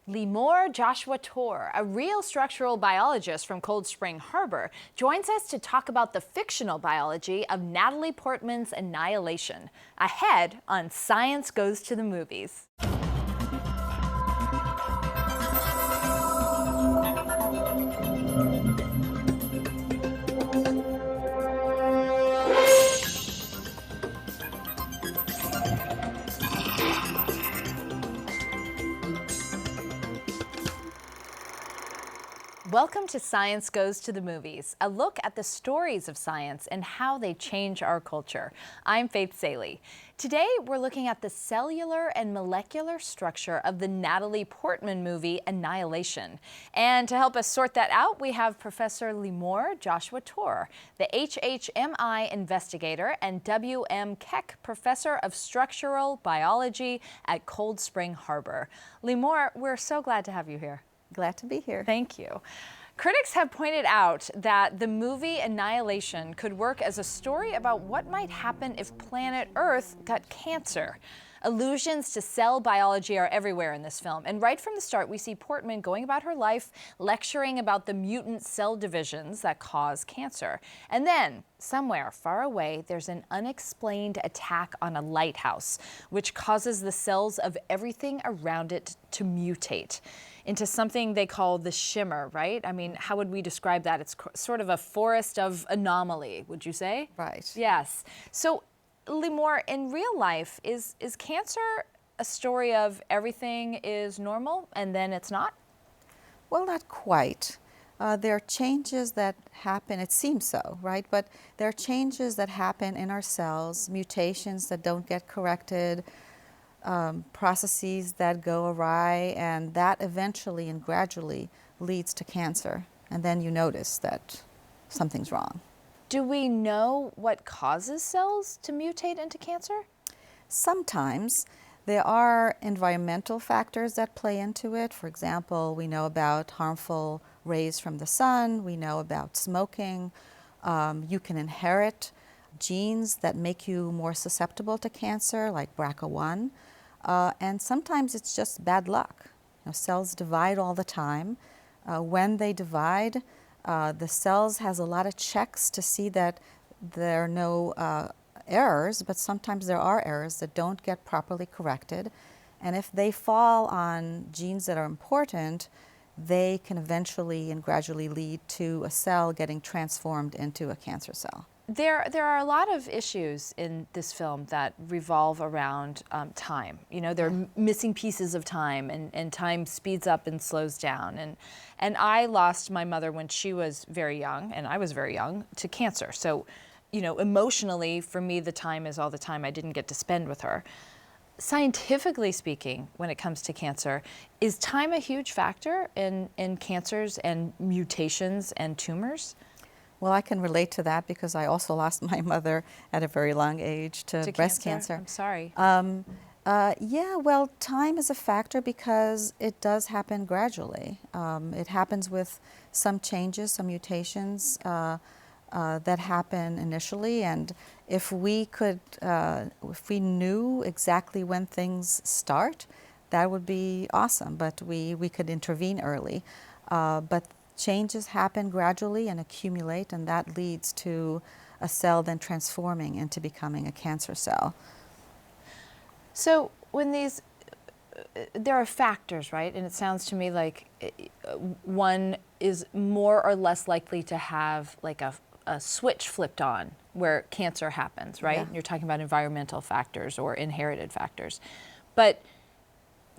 Leemor Joshua-Tor, a real structural biologist from Cold Spring Harbor, joins us to talk about the fictional biology of Natalie Portman's Annihilation, ahead on Science Goes to the Movies. Welcome to Science Goes to the Movies, a look at the stories of science and how they change our culture. I'm Faith Saley. Today, we're looking at the cellular and molecular structure of the Natalie Portman movie, Annihilation. And to help us sort that out, we have Professor Leemor Joshua-Tor, the HHMI Investigator and W.M. Keck Professor of Structural Biology at Cold Spring Harbor. Leemor, we're so glad to have you here. Glad to be here. Thank you. Critics have pointed out that the movie Annihilation could work as a story about what might happen if planet Earth got cancer. Allusions to cell biology are everywhere in this film, and right from the start we see Portman going about her life lecturing about the mutant cell divisions that cause cancer. And then, somewhere far away, there's an unexplained attack on a lighthouse, which causes the cells of everything around it to mutate into something they call the shimmer, right? I mean, how would we describe that? It's sort of a forest of anomaly, would you say? Right. Yes. So, Leemor, in real life, is cancer a story of everything is normal and then it's not? Well, not quite. There are changes that happen, it seems so, right? But there are changes that happen in our cells, mutations that don't get corrected, processes that go awry, and that eventually and gradually leads to cancer. And then you notice that something's wrong. Do we know what causes cells to mutate into cancer? Sometimes. There are environmental factors that play into it. For example, we know about harmful rays from the sun. We know about smoking. You can inherit genes that make you more susceptible to cancer, like BRCA1. And sometimes it's just bad luck. You know, cells divide all the time. When they divide, the cells has a lot of checks to see that there are no errors, but sometimes there are errors that don't get properly corrected. And if they fall on genes that are important, they can eventually and gradually lead to a cell getting transformed into a cancer cell. There are a lot of issues in this film that revolve around time. You know, there are missing pieces of time, and time speeds up and slows down. And I lost my mother when she was very young, and I was very young, to cancer. So, you know, emotionally, for me, the time is all the time I didn't get to spend with her. Scientifically speaking, when it comes to cancer, is time a huge factor in cancers and mutations and tumors? Well, I can relate to that because I also lost my mother at a very young age to breast cancer. I'm sorry. Yeah, well, time is a factor because it does happen gradually. It happens with some changes, some mutations that happen initially, and if we knew exactly when things start, that would be awesome. But we could intervene early. But changes happen gradually and accumulate, and that leads to a cell then transforming into becoming a cancer cell. So when there are factors, right? And it sounds to me like one is more or less likely to have like a switch flipped on where cancer happens, right? Yeah. You're talking about environmental factors or inherited factors. But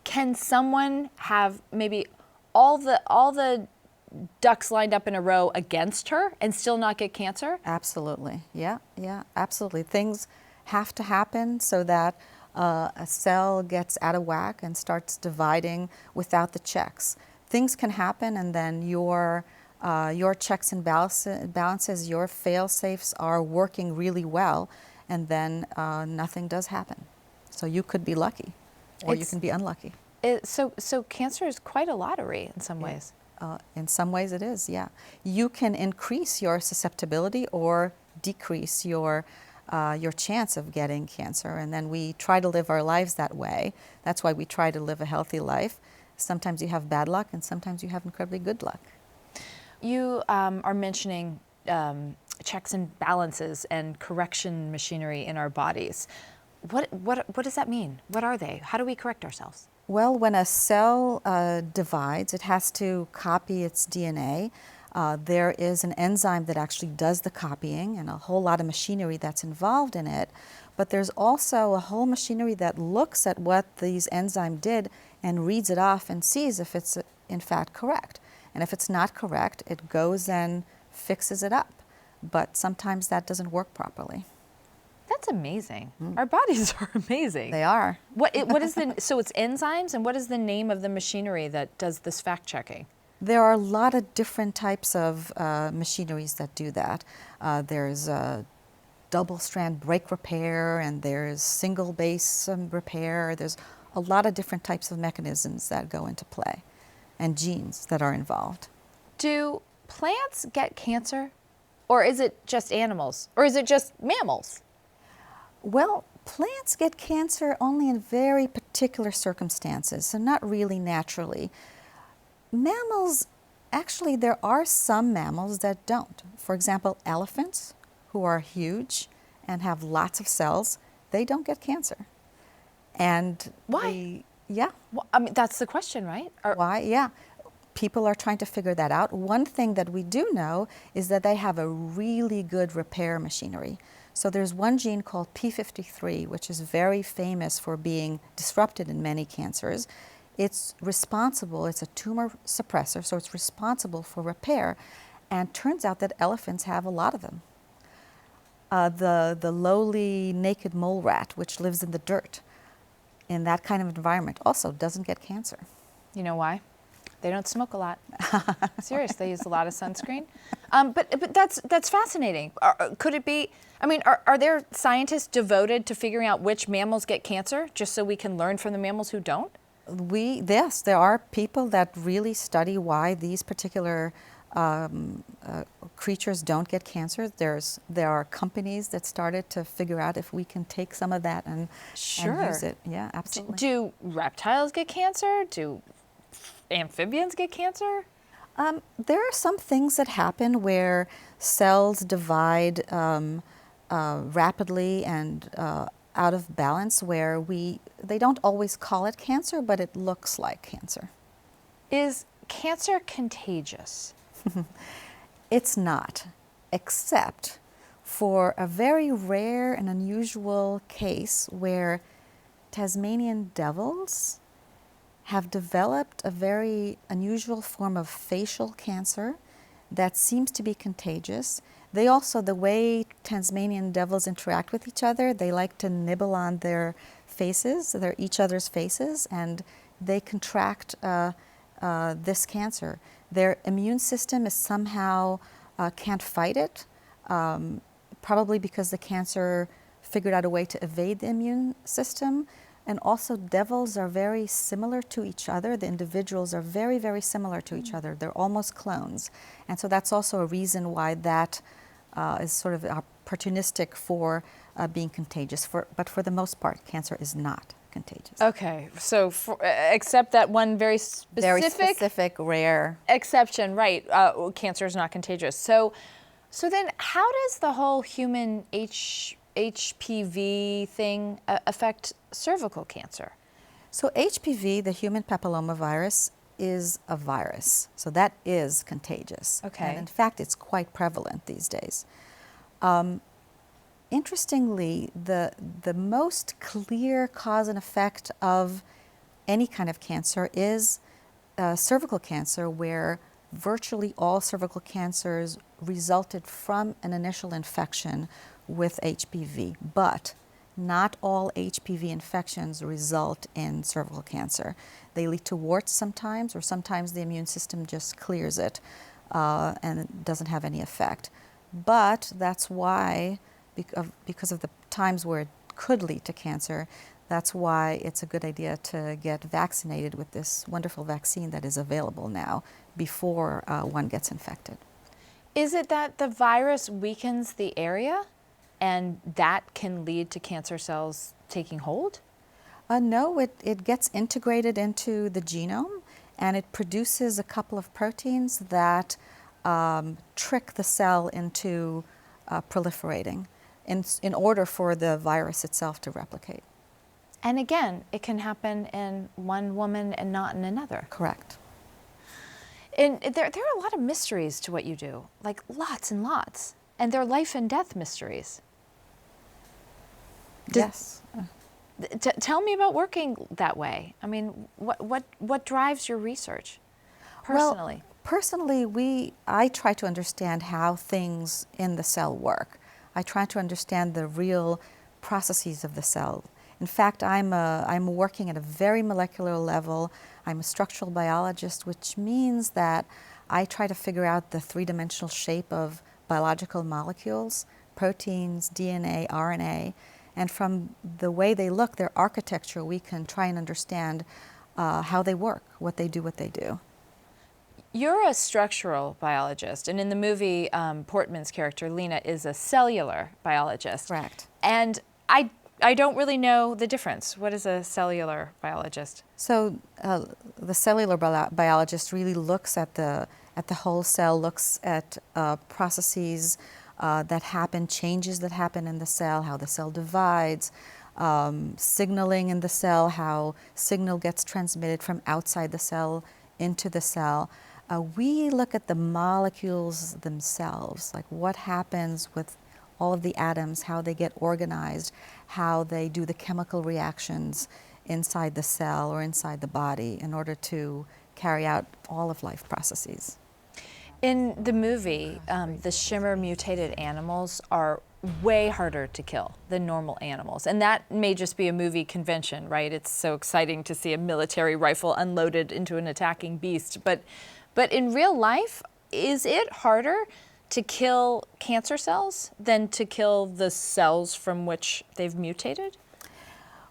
can someone have maybe all the ducks lined up in a row against her and still not get cancer? Absolutely. Yeah, absolutely. Things have to happen so that a cell gets out of whack and starts dividing without the checks. Things can happen, and then your checks and balances, your fail-safes are working really well, and then nothing does happen. So you could be lucky, or you can be unlucky. So cancer is quite a lottery in some ways. In some ways it is, yeah. You can increase your susceptibility or decrease your chance of getting cancer, and then we try to live our lives that way. That's why we try to live a healthy life, Sometimes you have bad luck, and sometimes you have incredibly good luck. You are mentioning checks and balances and correction machinery in our bodies. What does that mean? What are they? How do we correct ourselves? Well, when a cell divides, it has to copy its DNA. There is an enzyme that actually does the copying and a whole lot of machinery that's involved in it. But there's also a whole machinery that looks at what these enzymes did and reads it off and sees if it's in fact correct. And if it's not correct, it goes and fixes it up. But sometimes that doesn't work properly. That's amazing. Our bodies are amazing. They are. What is so it's enzymes, and what is the name of the machinery that does this fact checking? There are a lot of different types of machineries that do that. There's double-strand break repair, and there's single base repair. There's a lot of different types of mechanisms that go into play, and genes that are involved. Do plants get cancer, or is it just animals, or is it just mammals? Well, plants get cancer only in very particular circumstances, so not really naturally. Mammals, actually, there are some mammals that don't. For example, elephants, who are huge and have lots of cells, they don't get cancer. And why? Yeah. Well, I mean, that's the question, right? Why? Yeah. People are trying to figure that out. One thing that we do know is that they have a really good repair machinery. So there's one gene called P53, which is very famous for being disrupted in many cancers. It's responsible, it's a tumor suppressor, so it's responsible for repair. And turns out that elephants have a lot of them. The lowly naked mole rat, which lives in the dirt, in that kind of environment, also doesn't get cancer. You know why? They don't smoke a lot. Serious, they use a lot of sunscreen. But that's fascinating. Could it be, I mean, are there scientists devoted to figuring out which mammals get cancer, just so we can learn from the mammals who don't? Yes, there are people that really study why these particular creatures don't get cancer. There are companies that started to figure out if we can take some of that and use it. Yeah, absolutely. Do reptiles get cancer? Do amphibians get cancer? There are some things that happen where cells divide rapidly and out of balance, where they don't always call it cancer, but it looks like cancer. Is cancer contagious? It's not, except for a very rare and unusual case where Tasmanian devils have developed a very unusual form of facial cancer that seems to be contagious. They also, the way Tasmanian devils interact with each other, they like to nibble on their faces, each other's faces, and they contract this cancer. Their immune system is somehow can't fight it, probably because the cancer figured out a way to evade the immune system. And also, devils are very similar to each other. The individuals are very, very similar to each other. They're almost clones. And so that's also a reason why that is sort of opportunistic for being contagious. But for the most part, cancer is not contagious. Okay, so except that one very specific, rare exception, right? Cancer is not contagious. So then, how does the whole human HPV thing affect cervical cancer? So HPV, the human papillomavirus, is a virus. So that is contagious. Okay. And in fact, it's quite prevalent these days. Interestingly, the most clear cause and effect of any kind of cancer is cervical cancer, where virtually all cervical cancers resulted from an initial infection with HPV, but not all HPV infections result in cervical cancer. They lead to warts sometimes, or sometimes the immune system just clears it and it doesn't have any effect. But that's why, because of the times where it could lead to cancer, that's why it's a good idea to get vaccinated with this wonderful vaccine that is available now before one gets infected. Is it that the virus weakens the area and that can lead to cancer cells taking hold? No, it gets integrated into the genome, and it produces a couple of proteins that trick the cell into proliferating in order for the virus itself to replicate. And again, it can happen in one woman and not in another. Correct. And there are a lot of mysteries to what you do, like lots and lots. And they're life and death mysteries. Yes. Tell me about working that way. I mean, what drives your research personally? Well, personally, I try to understand how things in the cell work. I try to understand the real processes of the cell. In fact, I'm working at a very molecular level. I'm a structural biologist, which means that I try to figure out the three-dimensional shape of biological molecules, proteins, DNA, RNA, and from the way they look, their architecture, we can try and understand how they work, what they do. You're a structural biologist, and in the movie, Portman's character, Lena, is a cellular biologist. Correct. And I don't really know the difference. What is a cellular biologist? So the cellular biologist really looks at the whole cell, looks at processes that happen, changes that happen in the cell, how the cell divides, signaling in the cell, how signal gets transmitted from outside the cell into the cell. We look at the molecules themselves, like what happens with all of the atoms, how they get organized, how they do the chemical reactions inside the cell or inside the body in order to carry out all of life processes. In the movie, the Shimmer mutated animals are way harder to kill than normal animals. And that may just be a movie convention, right? It's so exciting to see a military rifle unloaded into an attacking beast. But in real life, is it harder to kill cancer cells than to kill the cells from which they've mutated?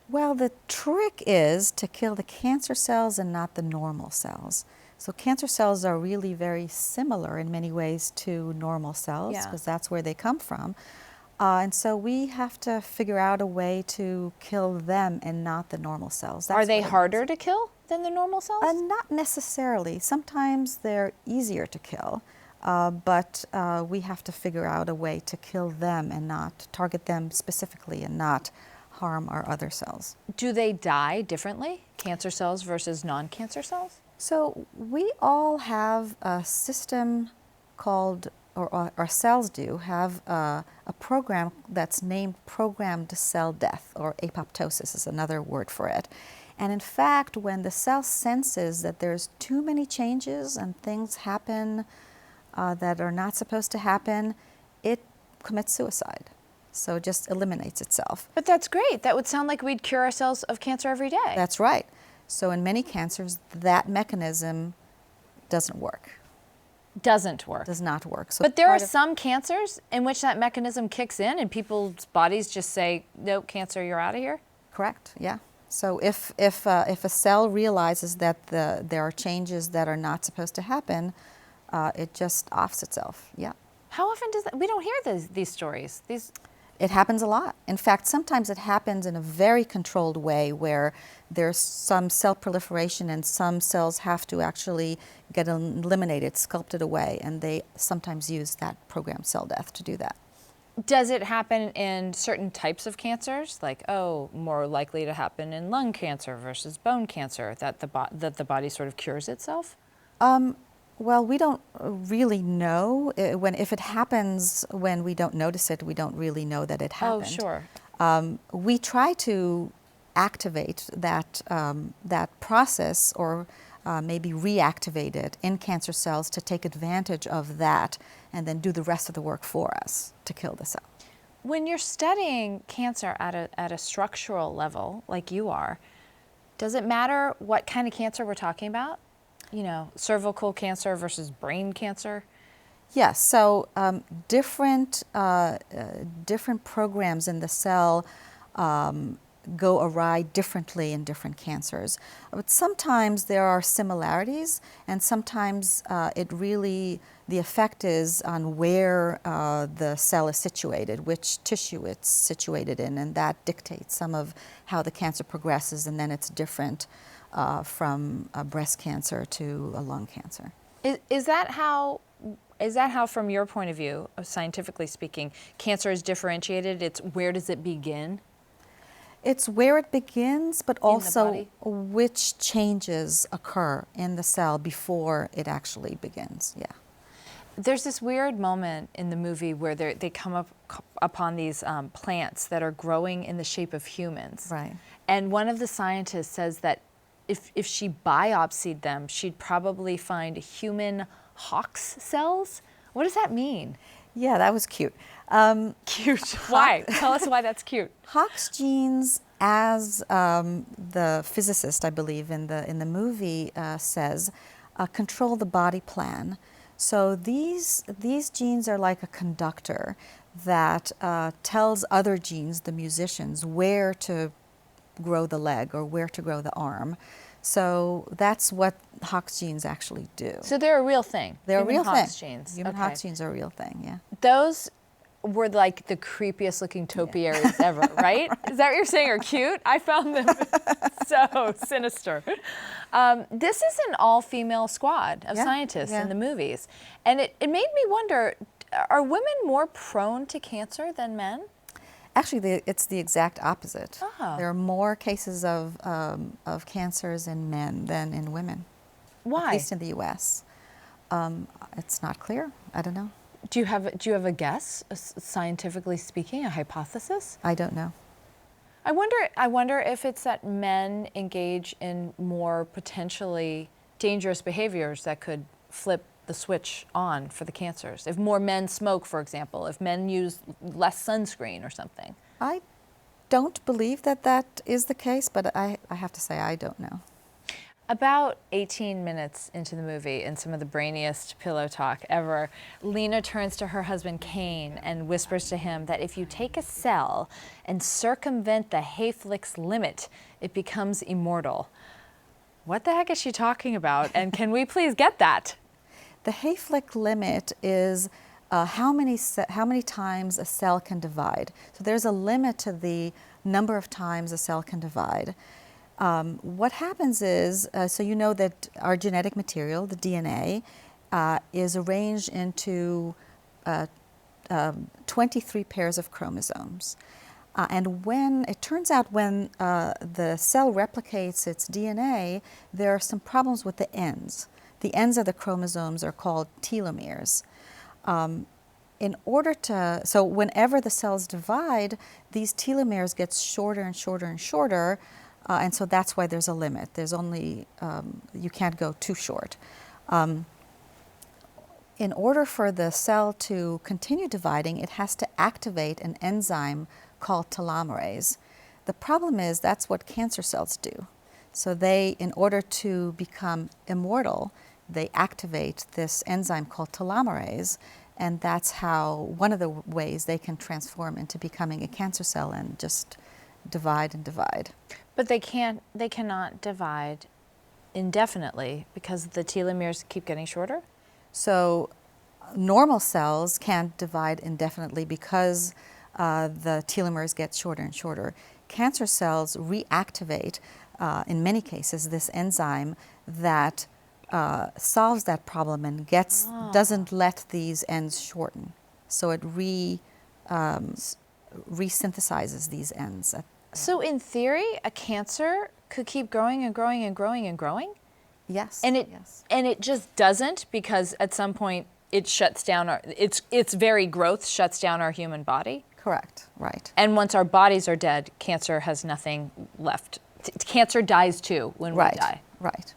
Well, the trick is to kill the cancer cells and not the normal cells. So cancer cells are really very similar in many ways to normal cells because that's where they come from. And so we have to figure out a way to kill them and not the normal cells. That's are they harder to kill than the normal cells? Not necessarily. Sometimes they're easier to kill. But we have to figure out a way to kill them and not target them specifically and not harm our other cells. Do they die differently, cancer cells versus non-cancer cells? So we all have a system called, or our cells do, have a program that's named programmed cell death, or apoptosis is another word for it. And in fact, when the cell senses that there's too many changes and things happen that are not supposed to happen, it commits suicide. So it just eliminates itself. But that's great. That would sound like we'd cure ourselves of cancer every day. That's right. So in many cancers, that mechanism doesn't work. Doesn't work. Does not work. So but there are some cancers in which that mechanism kicks in and people's bodies just say, nope, cancer, you're out of here? Correct, yeah. So if a cell realizes that there are changes that are not supposed to happen, it just offs itself, yeah. How often does that? We don't hear these stories. It happens a lot. In fact, sometimes it happens in a very controlled way where there's some cell proliferation and some cells have to actually get eliminated, sculpted away, and they sometimes use that programmed cell death to do that. Does it happen in certain types of cancers? Like, more likely to happen in lung cancer versus bone cancer, that the body sort of cures itself? Well, we don't really know. If it happens when we don't notice it, we don't really know that it happened. Oh, sure. We try to activate that process or maybe reactivate it in cancer cells to take advantage of that and then do the rest of the work for us to kill the cell. When you're studying cancer at a structural level, like you are, does it matter what kind of cancer we're talking about? You know, cervical cancer versus brain cancer? Yes, so different programs in the cell go awry differently in different cancers. But sometimes there are similarities, and sometimes the effect is on where the cell is situated, which tissue it's situated in, and that dictates some of how the cancer progresses, and then it's different from breast cancer to a lung cancer. Is that how, from your point of view, scientifically speaking, cancer is differentiated? It's where does it begin? It's where it begins, but also body? which changes occur in the cell before it actually begins. Yeah. There's this weird moment in the movie where they come upon these plants that are growing in the shape of humans. Right. And one of the scientists says that if she biopsied them, she'd probably find human Hox cells. What does that mean? Yeah, that was cute. Cute. Why? Tell us why that's cute. Hox genes, as the physicist, I believe, in the movie says, control the body plan. So these genes are like a conductor that tells other genes, the musicians, where to grow the leg or where to grow the arm. So that's what Hox genes actually do. So they're a real thing. They're a real thing. Hox genes. Human Hox genes are a real thing, yeah. Those were like the creepiest looking topiaries ever, right? Is that what you're saying are cute? I found them so sinister. This is an all-female squad of scientists in the movies. And it made me wonder, are women more prone to cancer than men? Actually, it's the exact opposite. Oh. There are more cases of cancers in men than in women. Why? At least in the U.S. It's not clear. I don't know. Do you have a guess, scientifically speaking, a hypothesis? I don't know. I wonder if it's that men engage in more potentially dangerous behaviors that could flip the switch on for the cancers. If more men smoke, for example, if men use less sunscreen or something. I don't believe that is the case, but I have to say I don't know. About 18 minutes into the movie, in some of the brainiest pillow talk ever, Lena turns to her husband Kane and whispers to him that if you take a cell and circumvent the Hayflick's limit, it becomes immortal. What the heck is she talking about? And can we please get that? The Hayflick limit is how many times a cell can divide. So there's a limit to the number of times a cell can divide. What happens is, so you know that our genetic material, the DNA, is arranged into 23 pairs of chromosomes. And when it turns out when the cell replicates its DNA, there are some problems with the ends. The ends of the chromosomes are called telomeres. So whenever the cells divide, these telomeres get shorter and shorter and shorter, and so that's why there's a limit. There's only, you can't go too short. In order for the cell to continue dividing, it has to activate an enzyme called telomerase. The problem is that's what cancer cells do. So they, in order to become immortal, they activate this enzyme called telomerase, and that's how, one of the ways they can transform into becoming a cancer cell and just divide and divide. But they cannot divide indefinitely because the telomeres keep getting shorter? So normal cells can't divide indefinitely because the telomeres get shorter and shorter. Cancer cells reactivate, in many cases, this enzyme that solves that problem and doesn't let these ends shorten. So it resynthesizes these ends. So in theory, a cancer could keep growing and growing and growing and growing? Yes. And it just doesn't, because at some point it shuts down its very growth shuts down our human body? Correct, right. And once our bodies are dead, cancer has nothing left. Cancer dies too when we die. Right.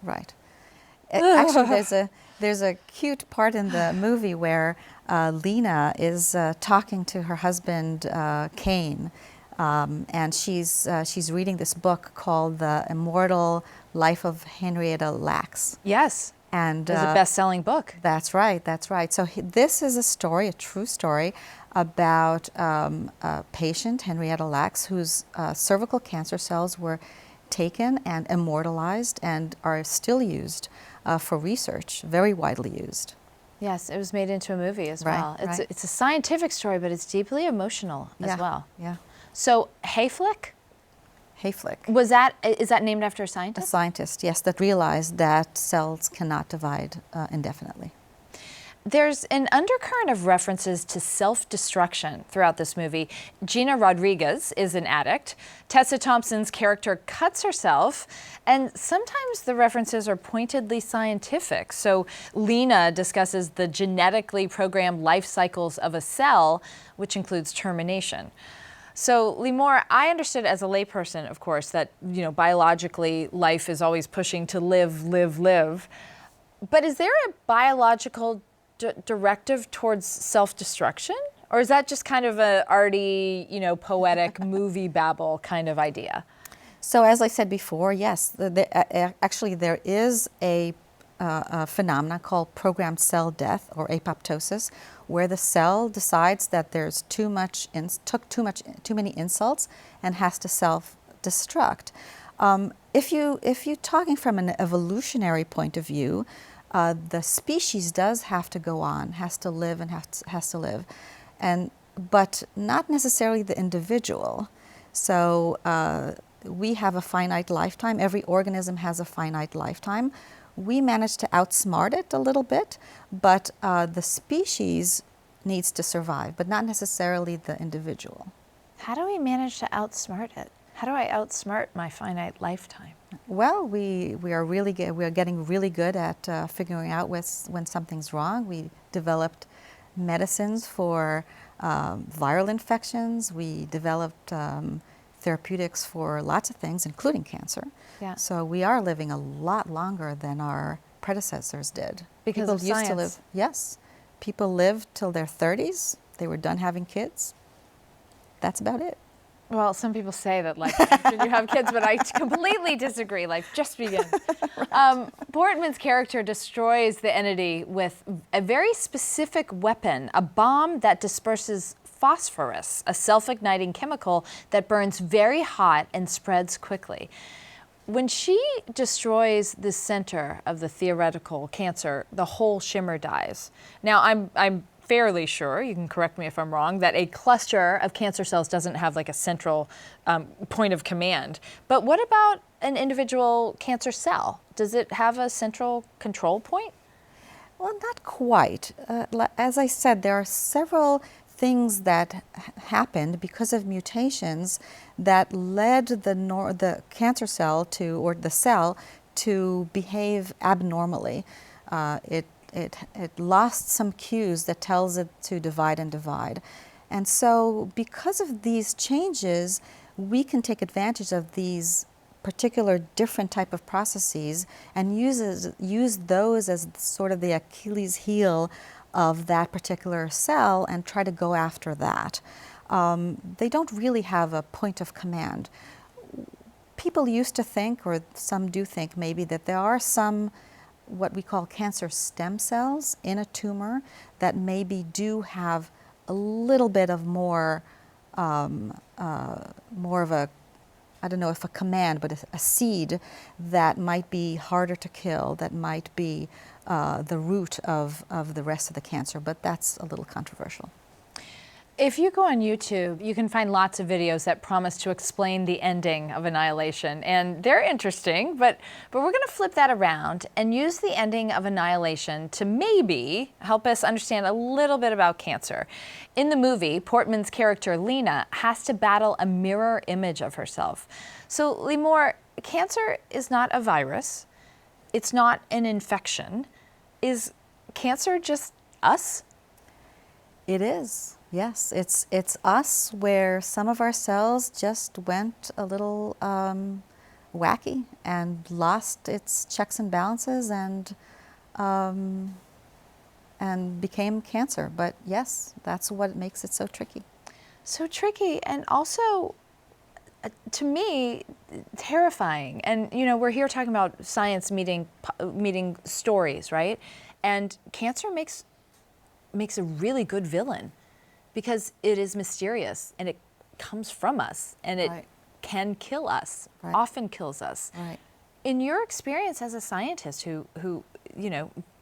Actually, there's a cute part in the movie where Lena is talking to her husband Kane, and she's reading this book called The Immortal Life of Henrietta Lacks. Yes, and it's a best-selling book. That's right. So this is a story, a true story, about a patient, Henrietta Lacks, whose cervical cancer cells were taken and immortalized and are still used for research, very widely used. Yes, it was made into a movie as well. Right. It's a scientific story, but it's deeply emotional as well. Yeah. So Hayflick? Hayflick. Is that named after a A scientist? scientist, yes, that realized that cells cannot divide indefinitely. There's an undercurrent of references to self-destruction throughout this movie. Gina Rodriguez is an addict. Tessa Thompson's character cuts herself, and sometimes the references are pointedly scientific. So Lena discusses the genetically programmed life cycles of a cell, which includes termination. So, Leemor, I understood as a layperson, of course, that, biologically life is always pushing to live, live, live. But is there a biological directive towards self-destruction? Or is that just kind of a arty, poetic movie babble kind of idea? So as I said before, yes, actually there is a phenomena called programmed cell death or apoptosis, where the cell decides that there's too many insults and has to self-destruct. If you're talking from an evolutionary point of view, the species does have to go on, has to live and has to live, but not necessarily the individual. So we have a finite lifetime. Every organism has a finite lifetime. We manage to outsmart it a little bit, but the species needs to survive, but not necessarily the individual. How do we manage to outsmart it? How do I outsmart my finite lifetime? Well, we are getting really good at figuring out when something's wrong. We developed medicines for viral infections. We developed therapeutics for lots of things, including cancer. Yeah. So we are living a lot longer than our predecessors did. Because People of used science. to live, yes. People lived till their 30s. They were done having kids. That's about it. Well, some people say that life ends when you have kids, but I completely disagree. Life just begins. Portman's character destroys the entity with a very specific weapon, a bomb that disperses phosphorus, a self-igniting chemical that burns very hot and spreads quickly. When she destroys the center of the theoretical cancer, the whole shimmer dies. Now, I'm fairly sure, you can correct me if I'm wrong, that a cluster of cancer cells doesn't have like a central point of command. But what about an individual cancer cell? Does it have a central control point? Well, not quite. As I said, there are several things that happened because of mutations that led the cancer cell or the cell to behave abnormally. It lost some cues that tells it to divide and divide. And so because of these changes, we can take advantage of these particular different type of processes and use those as sort of the Achilles heel of that particular cell and try to go after that. They don't really have a point of command. People used to think, or some do think maybe, that there are some what we call cancer stem cells in a tumor that maybe do have a little bit of more of a, I don't know if a command, but a seed that might be harder to kill, that might be the root of the rest of the cancer, but that's a little controversial. If you go on YouTube, you can find lots of videos that promise to explain the ending of Annihilation, and they're interesting, but we're going to flip that around and use the ending of Annihilation to maybe help us understand a little bit about cancer. In the movie, Portman's character Lena has to battle a mirror image of herself. So, Leemor, cancer is not a virus. It's not an infection. Is cancer just us? It is. Yes, it's us, where some of our cells just went a little wacky and lost its checks and balances and became cancer. But yes, that's what makes it so tricky. So tricky, and also, to me, terrifying. And we're here talking about science meeting stories, right? And cancer makes a really good villain, because it is mysterious and it comes from us and it can kill us, often kills us. Right. In your experience as a scientist who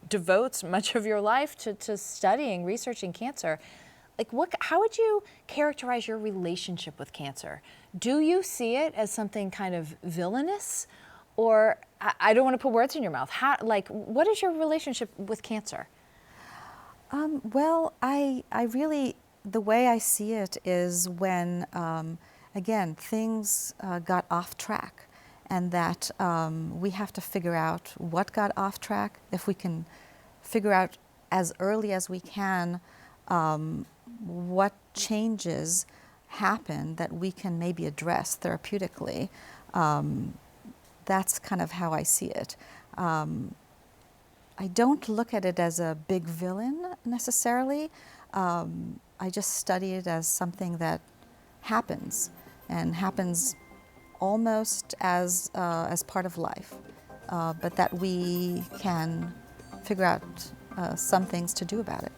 devotes much of your life to studying, researching cancer, How would you characterize your relationship with cancer? Do you see it as something kind of villainous? Or, I don't want to put words in your mouth. What is your relationship with cancer? Well, I really, the way I see it is when, again, things got off track, and that we have to figure out what got off track. If we can figure out as early as we can what changes happen that we can maybe address therapeutically, that's kind of how I see it. I don't look at it as a big villain necessarily. I just study it as something that happens, and happens almost as part of life, but that we can figure out some things to do about it.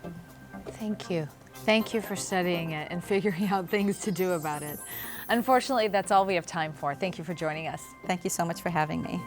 Thank you. Thank you for studying it and figuring out things to do about it. Unfortunately, that's all we have time for. Thank you for joining us. Thank you so much for having me.